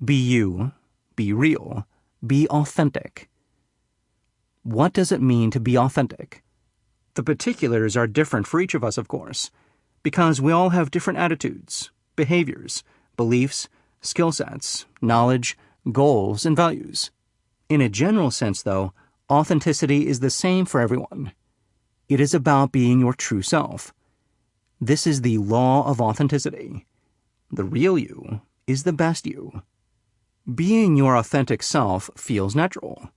Be you, be real, be authentic. What does it mean to be authentic? The particulars are different for each of us, of course, because we all have different attitudes, behaviors, beliefs, skill sets, knowledge, goals, and values. In a general sense, though, authenticity is the same for everyone. It is about being your true self. This is the law of authenticity. The real you is the best you. Being your authentic self feels natural,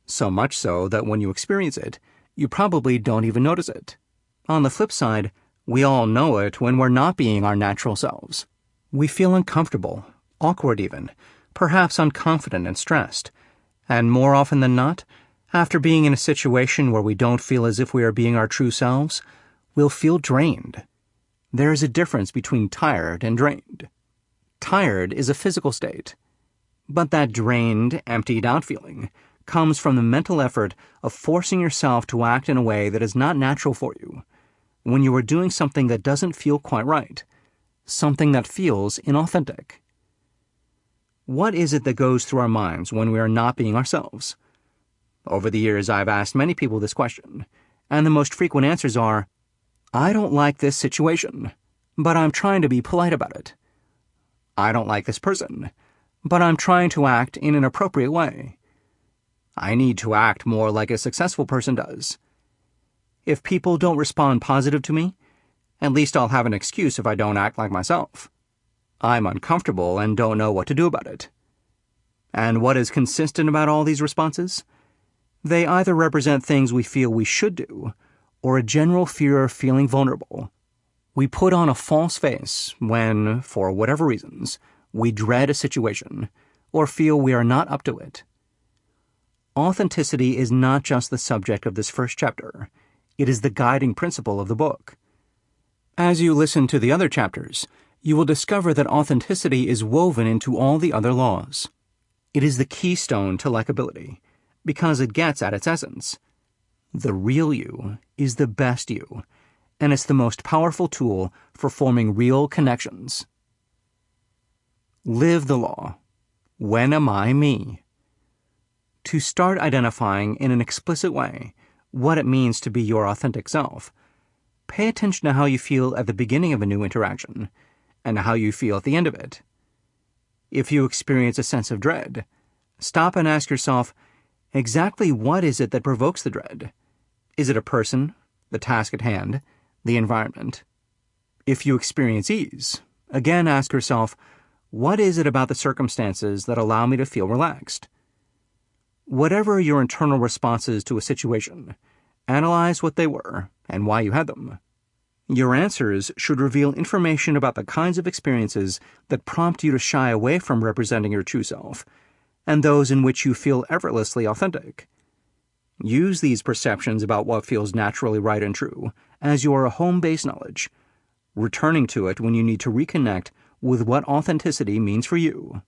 so much so that when you experience it, you probably don't even notice it. On the flip side, we all know it when we're not being our natural selves. We feel uncomfortable, awkward even, perhaps unconfident and stressed. And more often than not, after being in a situation where we don't feel as if we are being our true selves, we'll feel drained. There is a difference between tired and drained. Tired is a physical state, but that drained, emptied out feeling comes from the mental effort of forcing yourself to act in a way that is not natural for you, when you are doing something that doesn't feel quite right, something that feels inauthentic. What is it that goes through our minds when we are not being ourselves? Over the years, I've asked many people this question, and the most frequent answers are, I don't like this situation, but I'm trying to be polite about it. I don't like this person, but I'm trying to act in an appropriate way. I need to act more like a successful person does. If people don't respond positive to me, at least I'll have an excuse if I don't act like myself. I'm uncomfortable and don't know what to do about it. And what is consistent about all these responses? They either represent things we feel we should do, or a general fear of feeling vulnerable. We put on a false face when, for whatever reasons, we dread a situation, or feel we are not up to it. Authenticity is not just the subject of this first chapter. It is the guiding principle of the book. As you listen to the other chapters, you will discover that authenticity is woven into all the other laws. It is the keystone to likability, because it gets at its essence. The real you is the best you, and it's the most powerful tool for forming real connections. Live the law. When am I me? To start identifying in an explicit way what it means to be your authentic self, pay attention to how you feel at the beginning of a new interaction and how you feel at the end of it. If you experience a sense of dread, stop and ask yourself, exactly what is it that provokes the dread? Is it a person, the task at hand, the environment? If you experience ease, again ask yourself, what is it about the circumstances that allow me to feel relaxed? Whatever your internal responses to a situation, analyze what they were and why you had them. Your answers should reveal information about the kinds of experiences that prompt you to shy away from representing your true self, and those in which you feel effortlessly authentic. Use these perceptions about what feels naturally right and true as your home-based knowledge, returning to it when you need to reconnect with what authenticity means for you.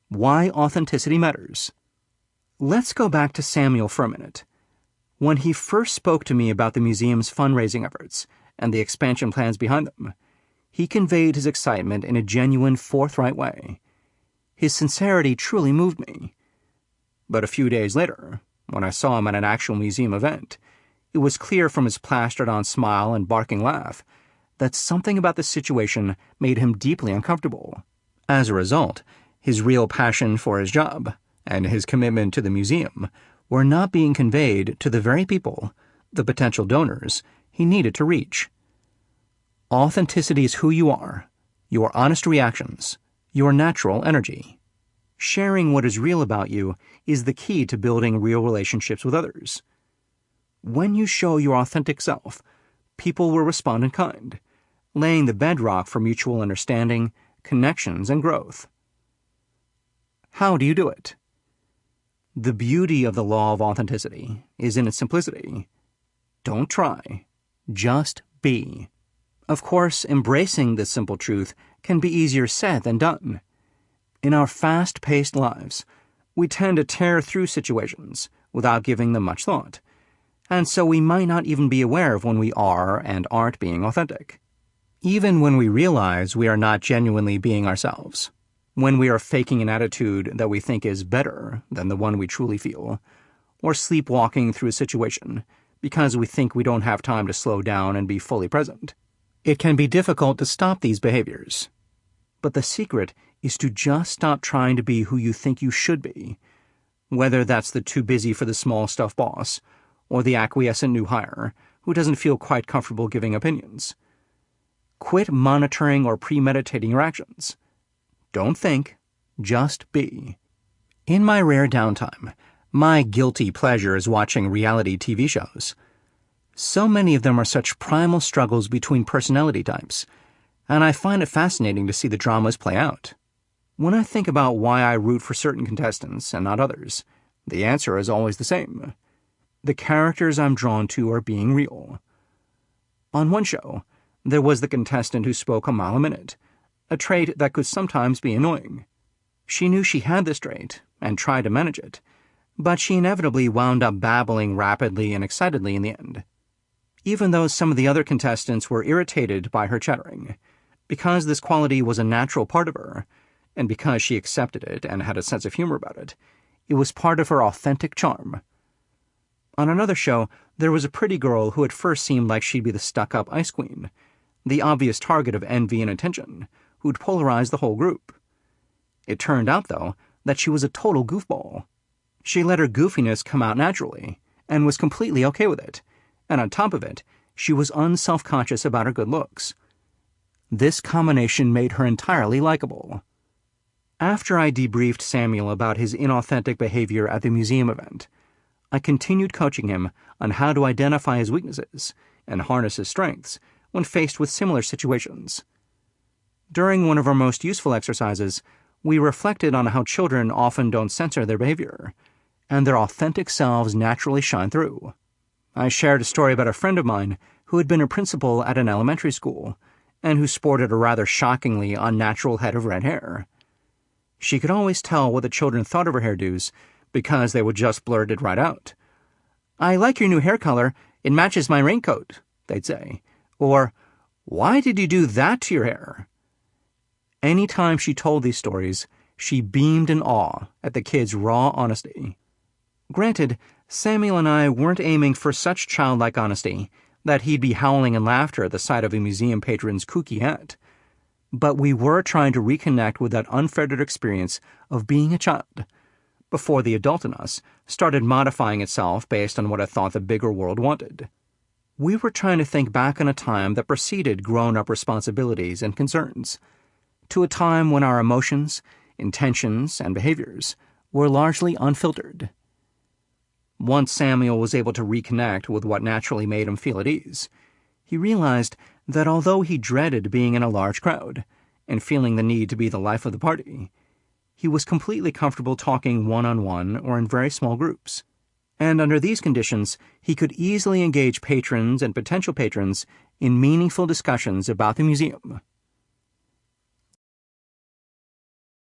Why authenticity matters. Let's go back to Samuel for a minute. When he first spoke to me about the museum's fundraising efforts and the expansion plans behind them, he conveyed his excitement in a genuine, forthright way. His sincerity truly moved me. But a few days later, when I saw him at an actual museum event, it was clear from his plastered-on smile and barking laugh that something about the situation made him deeply uncomfortable. As a result, his real passion for his job and his commitment to the museum were not being conveyed to the very people, the potential donors, he needed to reach. Authenticity is who you are, your honest reactions, your natural energy. Sharing what is real about you is the key to building real relationships with others. When you show your authentic self, people will respond in kind, laying the bedrock for mutual understanding, connections, and growth. How do you do it? The beauty of the law of authenticity is in its simplicity. Don't try. Just be. Of course, embracing this simple truth can be easier said than done. In our fast-paced lives, we tend to tear through situations without giving them much thought, and so we might not even be aware of when we are and aren't being authentic, even when we realize we are not genuinely being ourselves. when we are faking an attitude that we think is better than the one we truly feel, or sleepwalking through a situation because we think we don't have time to slow down and be fully present. It can be difficult to stop these behaviors, but the secret is to just stop trying to be who you think you should be, whether that's the too busy for the small stuff boss or the acquiescent new hire who doesn't feel quite comfortable giving opinions. Quit monitoring or premeditating your actions. Don't think, just be. In my rare downtime, my guilty pleasure is watching reality TV shows. So many of them are such primal struggles between personality types, and I find it fascinating to see the dramas play out. When I think about why I root for certain contestants and not others, the answer is always the same. The characters I'm drawn to are being real. On one show, there was the contestant who spoke a mile a minute, a trait that could sometimes be annoying. She knew she had this trait and tried to manage it, but she inevitably wound up babbling rapidly and excitedly in the end. Even though some of the other contestants were irritated by her chattering, because this quality was a natural part of her, and because she accepted it and had a sense of humor about it, it was part of her authentic charm. On another show, there was a pretty girl who at first seemed like she'd be the stuck-up ice queen, the obvious target of envy and attention, who'd polarize the whole group. It turned out, though, that she was a total goofball. She let her goofiness come out naturally, and was completely okay with it, and on top of it, she was unself-conscious about her good looks. This combination made her entirely likable. After I debriefed Samuel about his inauthentic behavior at the museum event, I continued coaching him on how to identify his weaknesses and harness his strengths when faced with similar situations. During one of our most useful exercises, we reflected on how children often don't censor their behavior, and their authentic selves naturally shine through. I shared a story about a friend of mine who had been a principal at an elementary school and who sported a rather shockingly unnatural head of red hair. She could always tell what the children thought of her hairdos because they would just blurt it right out. "I like your new hair color. It matches my raincoat," they'd say. Or, "Why did you do that to your hair?" Any time she told these stories, she beamed in awe at the kids' raw honesty. Granted, Samuel and I weren't aiming for such childlike honesty that he'd be howling in laughter at the sight of a museum patron's kooky hat. But we were trying to reconnect with that unfettered experience of being a child, before the adult in us started modifying itself based on what it thought the bigger world wanted. We were trying to think back on a time that preceded grown-up responsibilities and concerns, to a time when our emotions, intentions, and behaviors were largely unfiltered. Once Samuel was able to reconnect with what naturally made him feel at ease, he realized that although he dreaded being in a large crowd and feeling the need to be the life of the party, he was completely comfortable talking one-on-one or in very small groups. And under these conditions, he could easily engage patrons and potential patrons in meaningful discussions about the museum,